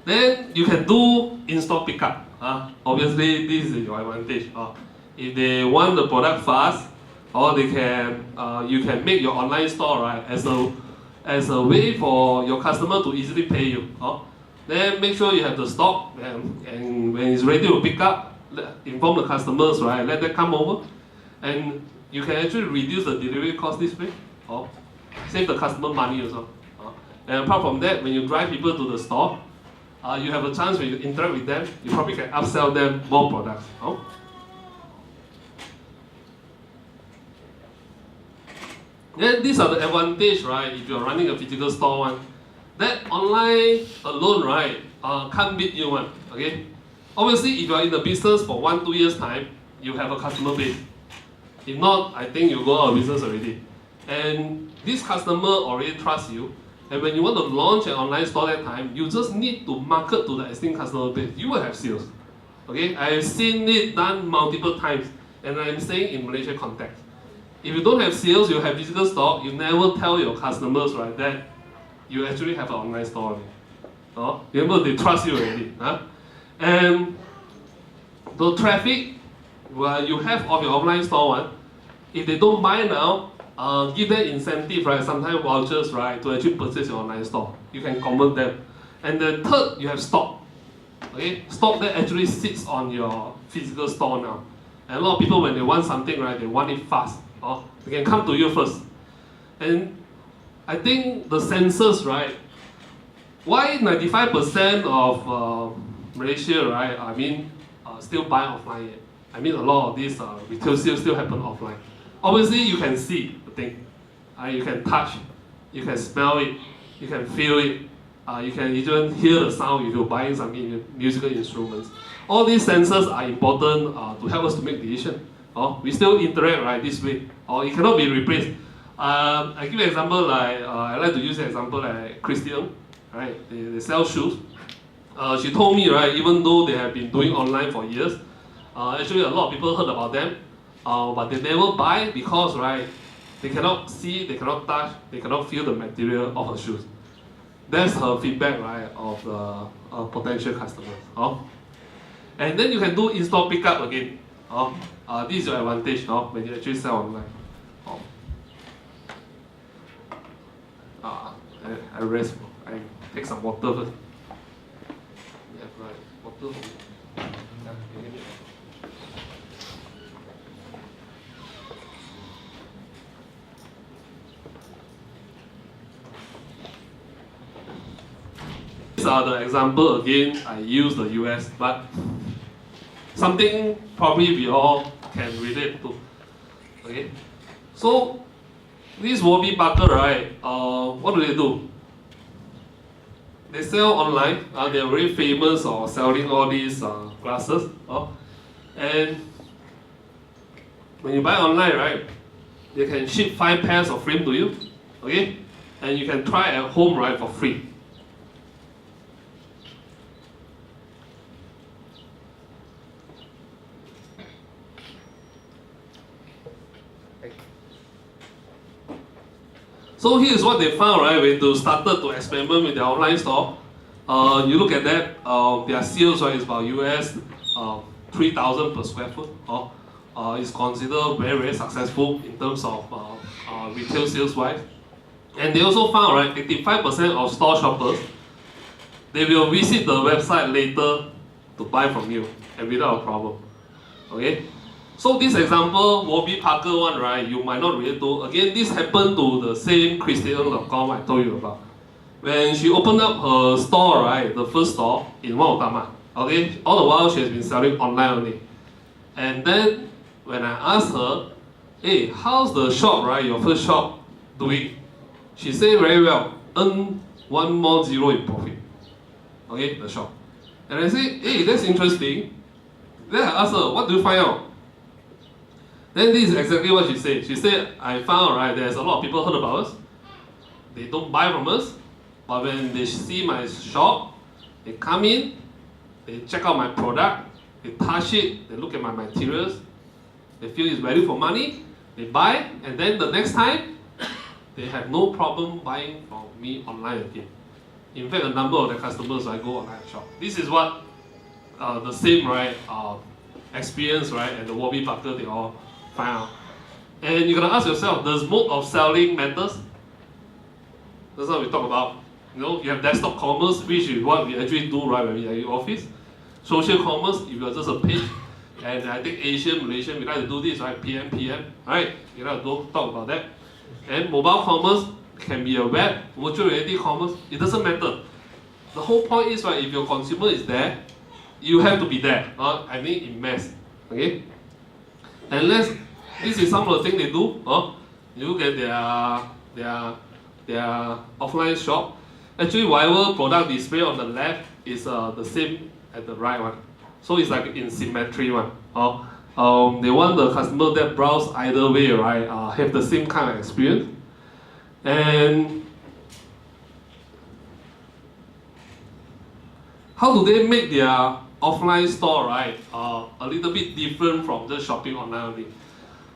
Then you can do in-store pickup. Obviously, this is your advantage. If they want the product fast, or they can, you can make your online store right as a way for your customer to easily pay you. Then make sure you have the stock, and when it's ready to pick up, inform the customers, right? Let them come over, and you can actually reduce the delivery cost this way, or save the customer money also. And apart from that, when you drive people to the store, you have a chance when you interact with them, you probably can upsell them more products. Then these are the advantage, right? If you're running a physical store one, that online alone, right, can't beat you one. Okay. Obviously, if you're in the business for 1-2 years time, you have a customer base. If not, I think you go out of business already. And this customer already trusts you. And when you want to launch an online store that time, you just need to market to the existing customer base. You will have sales. Okay, I've seen it done multiple times, and I'm saying in Malaysia context. If you don't have sales, you have physical stock, you never tell your customers, right, that you actually have an online store. Remember, they trust you already. And the traffic, well, you have of your online store one, if they don't buy now, give them incentive, right? Sometimes vouchers, right, to actually purchase your online store. You can convert them. And the third, you have stock. Okay, stock that actually sits on your physical store now. And a lot of people, when they want something, right, they want it fast. They can come to you first. And I think the sensors, right? Why 95% of Malaysia, right? I mean, still buy offline yet. I mean, a lot of these retail sales still happen offline. Obviously, you can see the thing. You can touch, you can smell it, you can feel it. You can even hear the sound if you're buying some musical instruments. All these sensors are important to help us to make decisions. We still interact right this way, or it cannot be replaced. I give you an example like I like to use an example like Christian, right? They sell shoes. She told me, right, even though they have been doing online for years, actually a lot of people heard about them, but they never buy because, right, they cannot see, they cannot touch, they cannot feel the material of her shoes. That's her feedback, right, of the potential customers. And then you can do in-store pickup again. This is your advantage when you actually sell online. I rest. I take some water first. Yeah, right. Water for me. These are the example again. I use the US, but something probably we all can relate to. Okay, so this Warby Parker, right? What do? They sell online. They're very famous or selling all these glasses. And when you buy online, right, they can ship 5 pairs of frame to you. Okay, and you can try at home, right, for free. So here's what they found, right, when they started to experiment with their online store. You look at that, their sales, right, is about US 3,000 per square foot. It's considered very, very successful in terms of retail sales wise. And they also found, right, 85% of store shoppers, they will visit the website later to buy from you and without a problem. Okay? So this example, Warby Parker one, right, you might not relate to. Again, this happened to the same Christian.com I told you about. When she opened up her store, right, the first store in Utama, okay, all the while she has been selling online only. And then when I asked her, hey, how's the shop, right, your first shop doing? She said very well, earn 1 more zero in profit. Okay, the shop. And I said, hey, that's interesting. Then I asked her, what do you find out? Then this is exactly what she said. She said, I found, right, there's a lot of people heard about us. They don't buy from us, but when they see my shop, they come in, they check out my product, they touch it, they look at my materials, they feel it's value for money, they buy, and then the next time, they have no problem buying from me online again. In fact, a number of the customers I go online and shop. This is what the same right experience right and the Warby Parker they all find out. And you're gonna ask yourself, does mode of selling matters? That's what we talk about. You know, you have desktop commerce, which is what we actually do right when we are in office. Social commerce, if you're just a page. And I think Asian, Malaysian, we like to do this, right? PM, right? You know, don't talk about that. And mobile commerce can be a web, virtual reality commerce, it doesn't matter. The whole point is, right, if your consumer is there, you have to be there. I mean, in mass, okay? Unless, this is some of the things they do, you look at their offline shop. Actually, whatever product display on the left is the same at the right one. So it's like in symmetry one. They want the customer that browse either way, right? Have the same kind of experience. And how do they make their offline store, right? A little bit different from just shopping online only.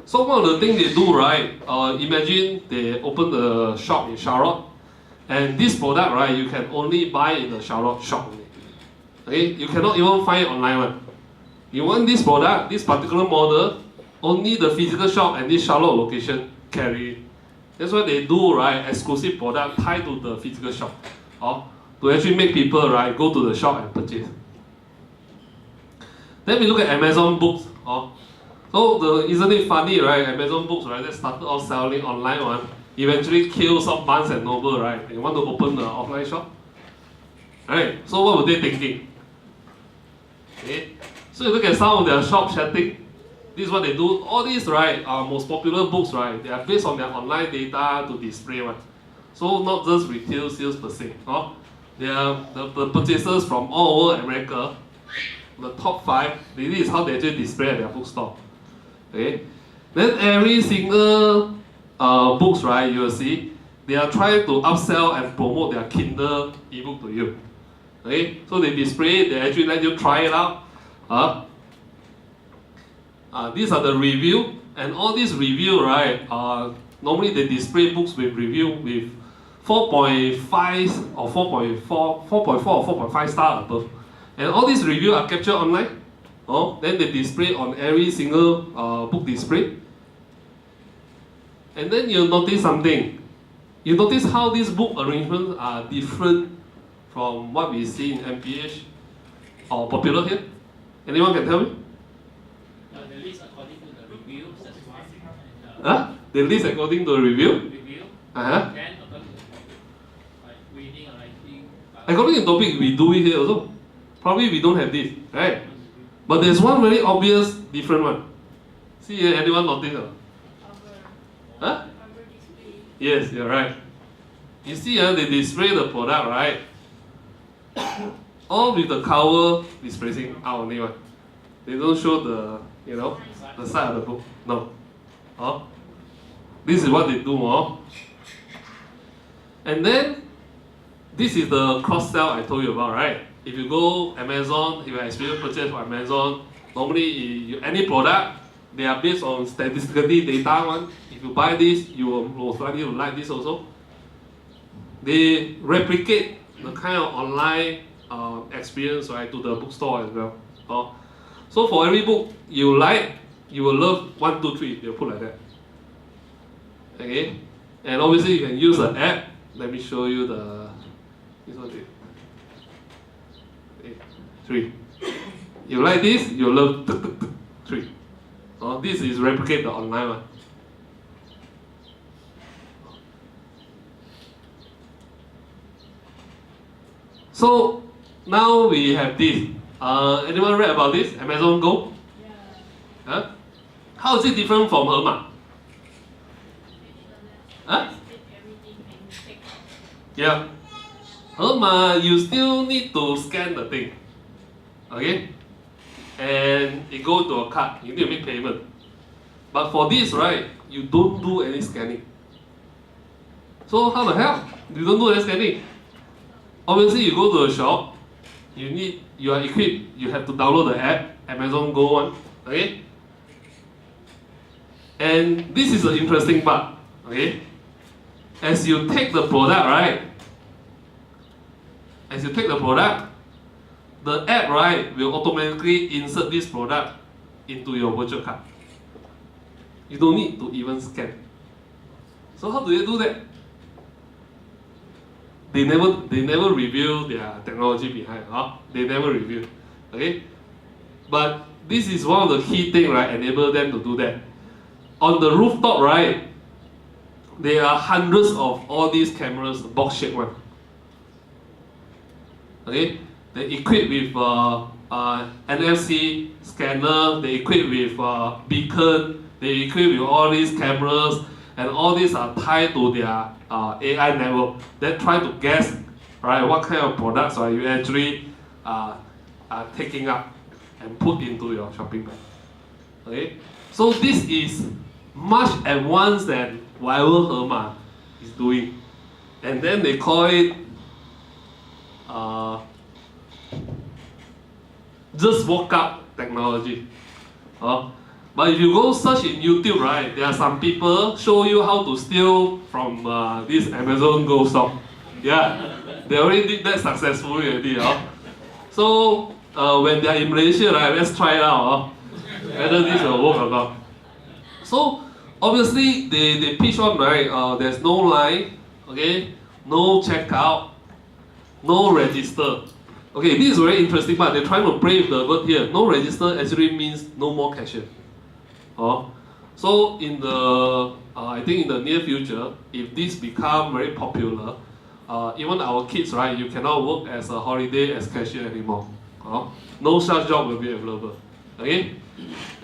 So one of the things they do, right? Imagine they open the shop in Charlotte, and this product, right? You can only buy in the Charlotte shop only. Okay, you cannot even find it online one. You want this product, this particular model, only the physical shop and this Charlotte location carry. That's why they do, right, exclusive product tied to the physical shop. To actually make people, right, go to the shop and purchase. Then we look at Amazon Books. Isn't it funny, right? Amazon Books, right, that started off selling online one, eventually kills some Barnes and Noble, right? They want to open the offline shop. Right? So what were they thinking? Okay. So you look at some of their shop chatting. This is what they do. All these, right, most popular books, right, they are based on their online data to display one. So not just retail sales per se. They are the purchasers from all over America. The top 5, this is how they actually display at their bookstore. Okay. Then every single books, right, you will see, they are trying to upsell and promote their Kindle ebook to you. Okay, so they display it, they actually let you try it out. These are the review, and all these review, right, normally they display books with review with 4.5 or 4.4 or 4.5 star above. And all these reviews are captured online. Then they display on every single book display. And then you'll notice something. You notice how these book arrangements are different from what we see in MPH or popular here? Anyone can tell me? They list according to the reviews, that's one. They list according to the review? Review. Then according to like reading or writing. According to topic, we do it here also. Probably we don't have this, right? But there's one very obvious different one. See, anyone notice? Cover display. Yes, you're right. You see, they display the product, right? All with the cover displaying out only one. They don't show the, the side of the book. No. This is what they do. And then, this is the cross-sell I told you about, right? If you go Amazon, if you experience purchase from Amazon, normally any product, they are based on statistically data one. If you buy this, you will most likely like this also. They replicate the kind of online experience, right, to the bookstore as well. So for every book you like, you will love 1, 2, 3. They'll put like that. Okay, and obviously you can use an app. Let me show you this one. 3. You like this, you love 3. This is replicate the online one. So now we have this. Anyone read about this? Amazon Go? Yeah. How is it different from Hema? Yeah. Hema, you still need to scan the thing. Okay? And it goes to a card. You need to make payment. But for this, right, you don't do any scanning. So how the hell? You don't do any scanning. Obviously, you go to a shop, you are equipped, you have to download the app, Amazon Go one, okay? And this is the interesting part, okay? As you take the product, right, as you take the product, the app, right, will automatically insert this product into your virtual card. You don't need to even scan. So how do they do that? They never reveal their technology behind. Huh? They never reveal. Okay? But this is one of the key things, right, enable them to do that. On the rooftop, right, there are hundreds of all these cameras, box shaped one. Okay? They equipped with NFC scanner, they equipped with beacon, they equipped with all these cameras, and all these are tied to their AI network. They try to guess, right, what kind of products are you actually are taking up and put into your shopping bag. Okay, so this is much advanced than whatever Hema is doing, and then they call it just walk up technology. But if you go search in YouTube, right, there are some people show you how to steal from this Amazon Go shop. Yeah, they already did that successfully already. So when they are in Malaysia, right, let's try it out. Whether this will work or not. So obviously they pitch on, right, there's no line, okay, no checkout, no register. Okay, this is very interesting, but they're trying to brave the word here. No register actually means no more cashier. So in the I think in the near future, if this become very popular, even our kids, right, you cannot work as a holiday as cashier anymore. No such job will be available. Okay,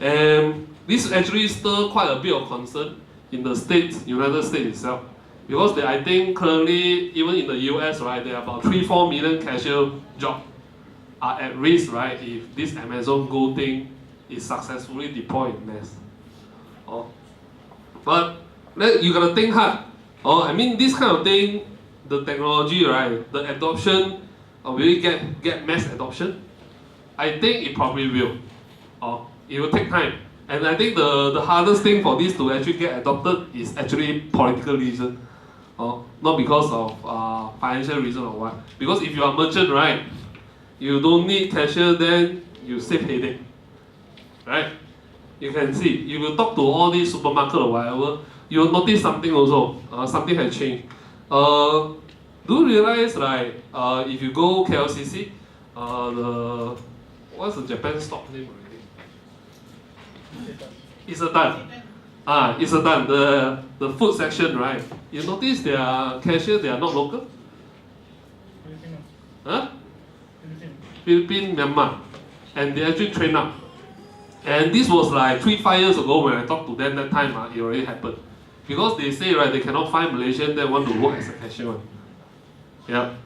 and this actually stir quite a bit of concern in the States, United States itself, because I think currently even in the US, right, there are about 3-4 million cashier jobs are at risk, right, if this Amazon Go thing is successfully deployed in mass. But you gotta think hard. I mean, this kind of thing, the technology, right, the adoption, will it get mass adoption? I think it probably will. It will take time. And I think the hardest thing for this to actually get adopted is actually political reason. Not because of financial reason or what. Because if you are a merchant, right, you don't need cashier, then you save headache. Right? You can see, if you talk to all these supermarket or whatever, you'll notice something also. Something has changed. Do you realize, like, if you go KLCC, what's the Japan stock name already? ecInsider. ecInsider, the food section, right? You notice their cashier, they are not local? Philippines, Myanmar. And they actually train up. And this was like 3-5 years ago when I talked to them that time, it already happened. Because they say, right, they cannot find Malaysians that want to work as a cashier. Yeah.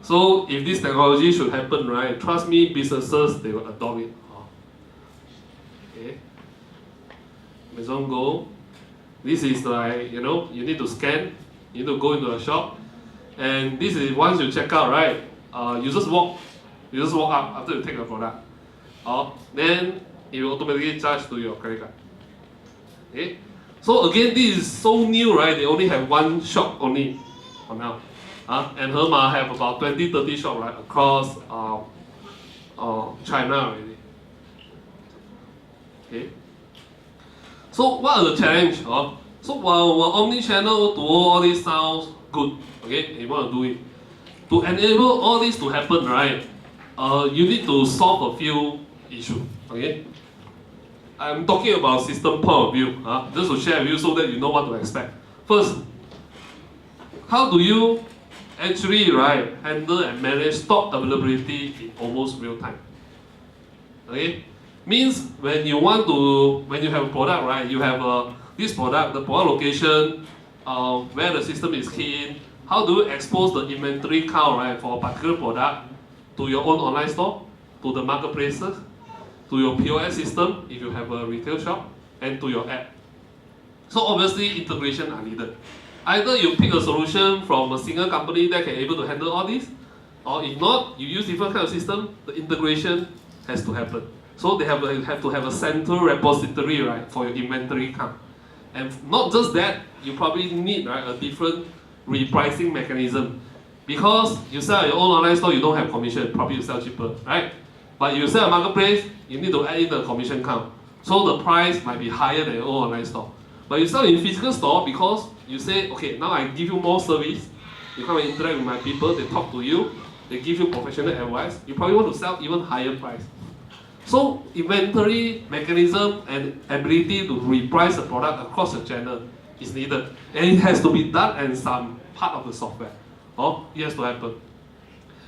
So if this technology should happen, right, trust me, businesses, they will adopt it. Okay. Amazon Go. This is like, you need to scan, you need to go into a shop. And this is once you check out, right, you just walk up after you take the product. Then it will automatically charge to your credit card. Okay? So again, this is so new, right? They only have one shop only for now. And Hema have about 20-30 shops, right, across China already. Okay? So what are the challenges? So while omni-channel, O2O, all this sounds good, okay? You want to do it. To enable all this to happen, right, you need to solve a few issues, okay? I'm talking about system point of view, just to share with you so that you know what to expect. First, how do you actually, right, handle and manage stock availability in almost real time? Okay? Means when you have a product, right, you have this product, the product location, where the system is key in, how do you expose the inventory count, right, for a particular product to your own online store, to the marketplaces, to your POS system, if you have a retail shop, and to your app. So obviously, integration are needed. Either you pick a solution from a single company that can able to handle all this, or if not, you use different kind of system, the integration has to happen. So they have to have a central repository, right, for your inventory count. And not just that, you probably need, right, a different repricing mechanism. Because you sell your own online store, you don't have commission, probably you sell cheaper, right? But you sell a marketplace, you need to add in the commission count. So the price might be higher than your own online store. But you sell in physical store because you say, okay, now I give you more service. You come and interact with my people, they talk to you, they give you professional advice. You probably want to sell even higher price. So inventory mechanism and ability to reprice the product across the channel is needed. And it has to be done and some part of the software. Oh, it has to happen.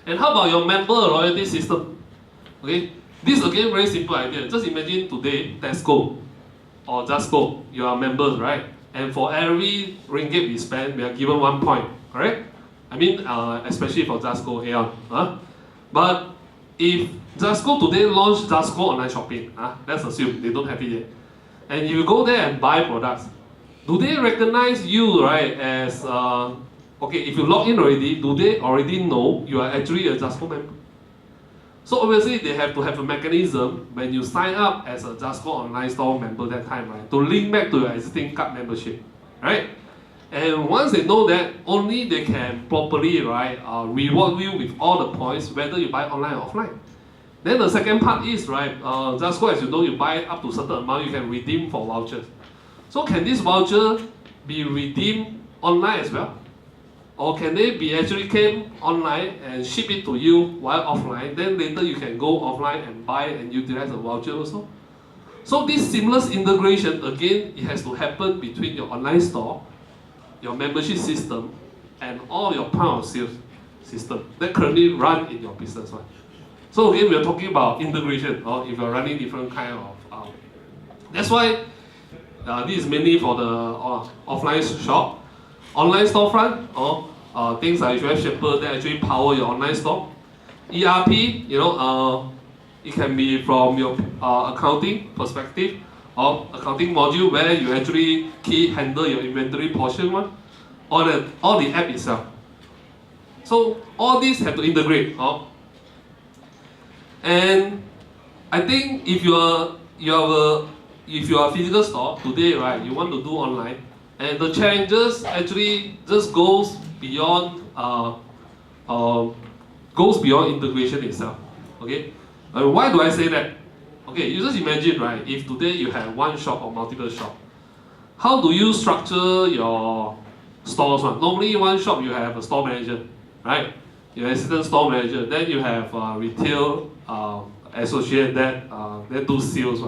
And how about your member loyalty system? Okay, this again very simple idea. Just imagine today Tesco or Justco, you are members, right? And for every ringgit we spend, we are given 1 point, correct? I mean, especially for Justco, Aeon. But if Justco today launch Justco online shopping, let's assume they don't have it yet, and you go there and buy products, do they recognize you, right, as, okay, if you log in already, do they already know you are actually a Justco member? So obviously they have to have a mechanism when you sign up as a Justco online store member that time, right, to link back to your existing card membership, right? And once they know that, only they can properly, right, reward you with all the points, whether you buy online or offline. Then the second part is, right, Justco, as you know, you buy up to a certain amount, you can redeem for vouchers. So can this voucher be redeemed online as well? Or can they be actually came online and ship it to you while offline, then later you can go offline and buy and utilize the voucher also? So this seamless integration, again, it has to happen between your online store, your membership system, and all your point of sales system that currently run in your business. Right? So again, we are talking about integration, or if you're running different kind of, that's why this is mainly for the offline shop. Online storefront, or things like web shipper that actually power your online store. ERP, it can be from your accounting perspective, or accounting module where you actually handle your inventory portion one, or the app itself. So all these have to integrate. And I think if you are a physical store today, right, you want to do online, and the challenges actually just goes beyond integration itself. Okay, why do I say that? Okay, you just imagine, right, if today you have one shop or multiple shops, how do you structure your stores? Normally one shop you have a store manager, right? You have assistant store manager, then you have retail associate that do sales,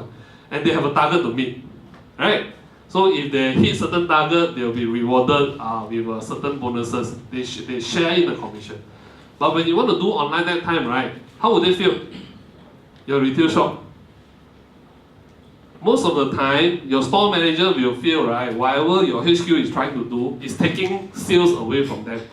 and they have a target to meet, right? So if they hit certain target, they'll be rewarded with certain bonuses. They share in the commission. But when you want to do online that time, right, how would they feel? Your retail shop. Most of the time, your store manager will feel, right, whatever your HQ is trying to do is taking sales away from them.